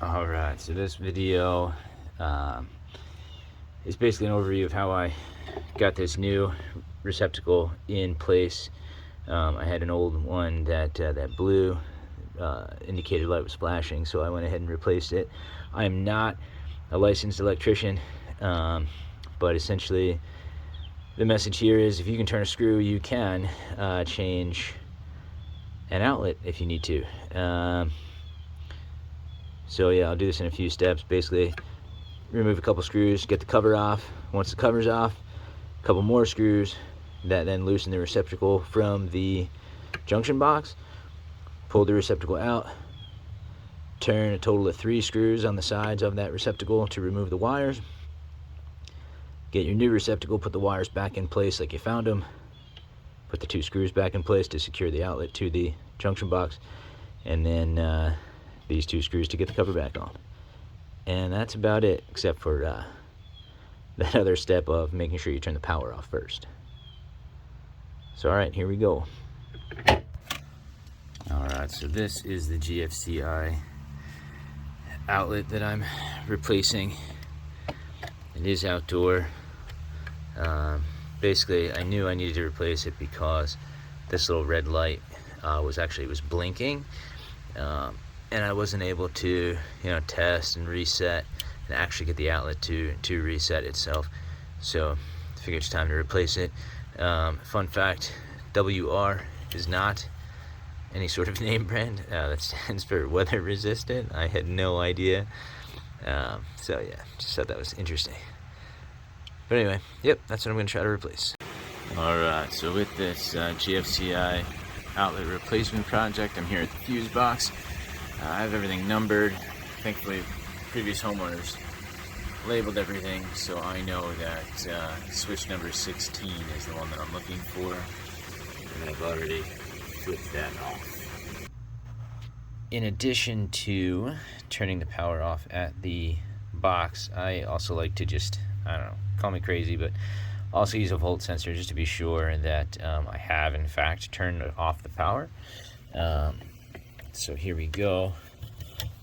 Alright, so this video um, is basically an overview of how I got this new receptacle in place. I had an old one that blue indicator light was flashing, so I went ahead and replaced it. I am not a licensed electrician, but essentially the message here is if you can turn a screw, you can change an outlet if you need to. So yeah, I'll do this in a few steps. Basically, remove a couple screws, get the cover off. Once the cover's off, a couple more screws that then loosen the receptacle from the junction box. Pull the receptacle out, turn a total of 3 screws on the sides of that receptacle to remove the wires. Get your new receptacle, put the wires back in place like you found them. Put the 2 screws back in place to secure the outlet to the junction box, and then these 2 screws to get the cover back on. And that's about it, except for that other step of making sure you turn the power off first. So alright, here we go. Alright, so this is the GFCI outlet that I'm replacing. It is outdoor. Basically, I knew I needed to replace it because this little red light was blinking. And I wasn't able to, test and reset and actually get the outlet to reset itself. So I figured it's time to replace it. Fun fact, WR is not any sort of name brand. That stands for weather resistant. I had no idea. So yeah, just thought that was interesting. But anyway, yep, that's what I'm going to try to replace. Alright, so with this GFCI outlet replacement project, I'm here at the fuse box. I have everything numbered. Thankfully, previous homeowners labeled everything, so I know that switch number 16 is the one that I'm looking for, and I've already flipped that off. In addition to turning the power off at the box, I also like to just, call me crazy, but also use a volt sensor just to be sure that I have in fact turned off the power. So here we go.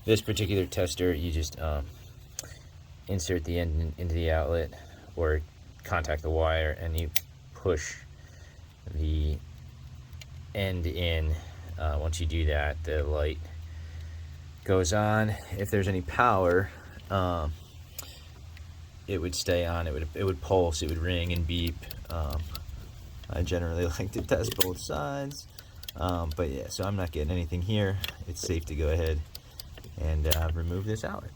This particular tester, you just insert the end into the outlet or contact the wire, and you push the end in. Once you do that, the light goes on. If there's any power, it would stay on. It would pulse. It would ring and beep. I generally like to test both sides. But yeah, so I'm not getting anything here. It's safe to go ahead and remove this outlet.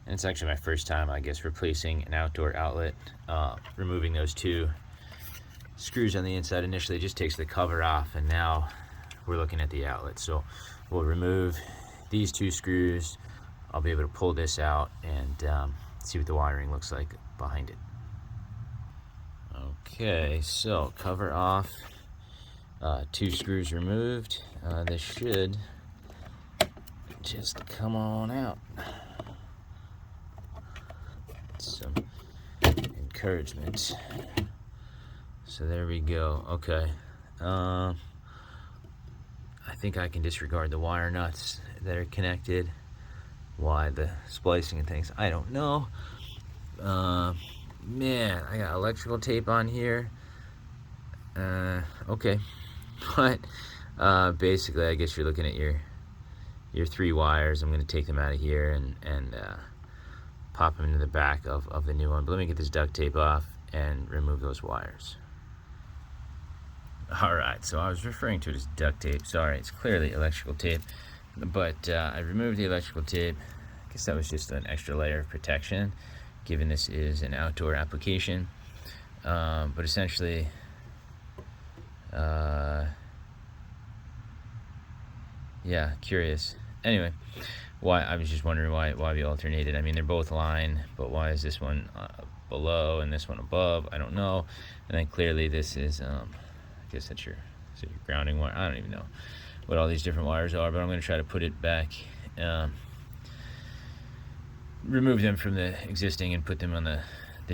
And it's actually my first time, I guess, replacing an outdoor outlet. Removing those 2 screws on the inside initially just takes the cover off, and now we're looking at the outlet. So we'll remove these 2 screws. I'll be able to pull this out and see what the wiring looks like behind it. Okay, so cover off. 2 screws removed. This should just come on out. Some encouragement. So there we go. Okay. I think I can disregard the wire nuts that are connected. Why the splicing and things, I don't know. Man, I got electrical tape on here. Okay. But basically, I guess you're looking at your 3 wires. I'm going to take them out of here and pop them into the back of the new one. But let me get this duct tape off and remove those wires. Alright, so I was referring to it as duct tape. Sorry, it's clearly electrical tape. But I removed the electrical tape. I guess that was just an extra layer of protection, given this is an outdoor application. But essentially, yeah, curious. Anyway, why I was just wondering why we alternated. I mean, they're both line, but why is this one below and this one above? I don't know. And then clearly this is, I guess that's your grounding wire. I don't even know what all these different wires are, but I'm going to try to put it back, remove them from the existing and put them on the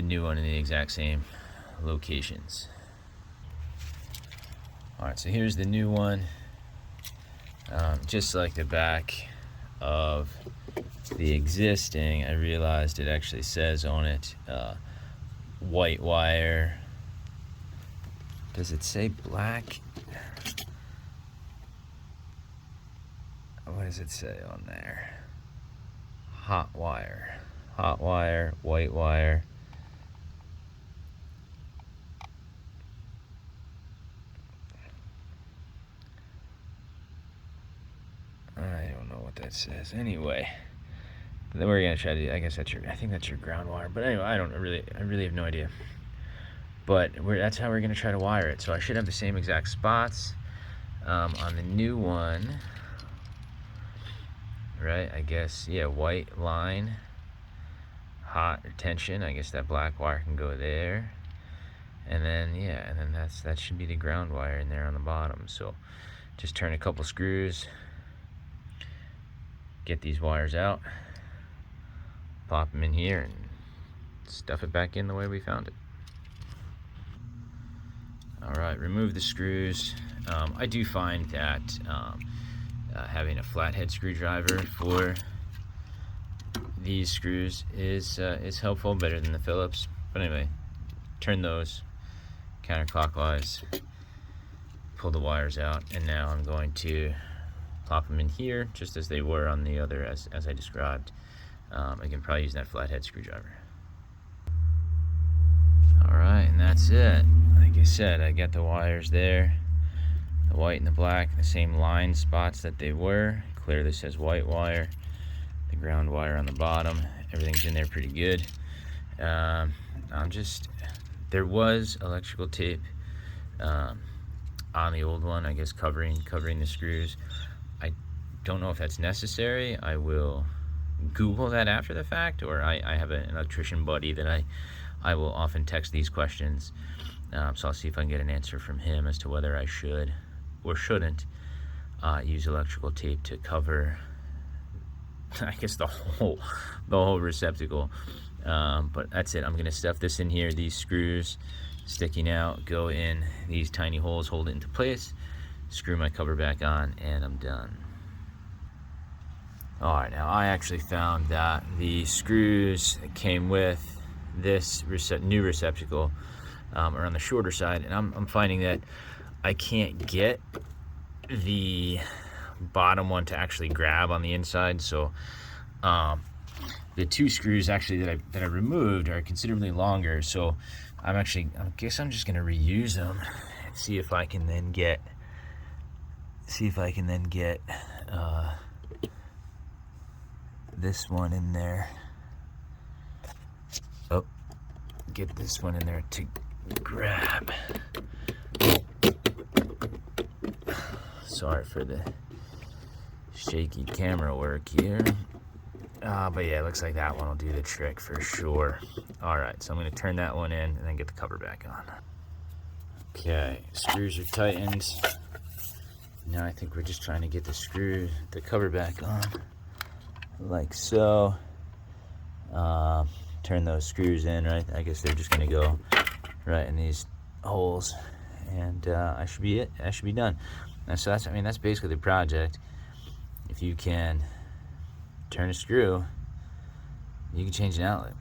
new one in the exact same locations. Alright, so here's the new one. Just like the back, of the existing, I realized it actually says on it white wire. Does it say black? What does it say on there? Hot wire, white wire. I don't know what that says. Anyway, then we're gonna try to. I guess I think that's your ground wire. But anyway, I really have no idea. But that's how we're gonna try to wire it. So I should have the same exact spots on the new one, right? I guess, yeah, white line, hot retention. I guess that black wire can go there. And then, yeah, and then that should be the ground wire in there on the bottom. So just turn a couple screws, get these wires out, pop them in here, and stuff it back in the way we found it. All right, remove the screws. I do find that having a flathead screwdriver for these screws is helpful, better than the Phillips. But anyway, turn those counterclockwise, pull the wires out, and now I'm going to pop them in here just as they were on the other, as I described. I can probably use that flathead screwdriver. All right, and that's it. Like I said, I got the wires there, the white and the black, the same line spots that they were. Clearly says white wire, the ground wire on the bottom. Everything's in there pretty good. There was electrical tape on the old one, I guess, covering the screws. I don't know if that's necessary. I will Google that after the fact, or I have an electrician buddy that I will often text these questions, so I'll see if I can get an answer from him as to whether I should or shouldn't use electrical tape to cover, I guess, the whole receptacle. But that's it. I'm gonna stuff this in here. These screws sticking out go in these tiny holes, hold it into place, screw my cover back on, and I'm done. All right, now I actually found that the screws that came with this new receptacle are on the shorter side, and I'm finding that I can't get the bottom one to actually grab on the inside. So the two screws actually that I removed are considerably longer. So I guess I'm just gonna reuse them and see if I can then get this one in there. Oh, get this one in there to grab. Sorry for the shaky camera work here. But yeah, it looks like that one will do the trick for sure. All right, so I'm gonna turn that one in and then get the cover back on. Okay, screws are tightened. Now I think we're just trying to get the cover back on, like so. Turn those screws in, right? I guess they're just gonna go right in these holes, and I should be done. And so that's basically the project. If you can turn a screw, you can change an outlet.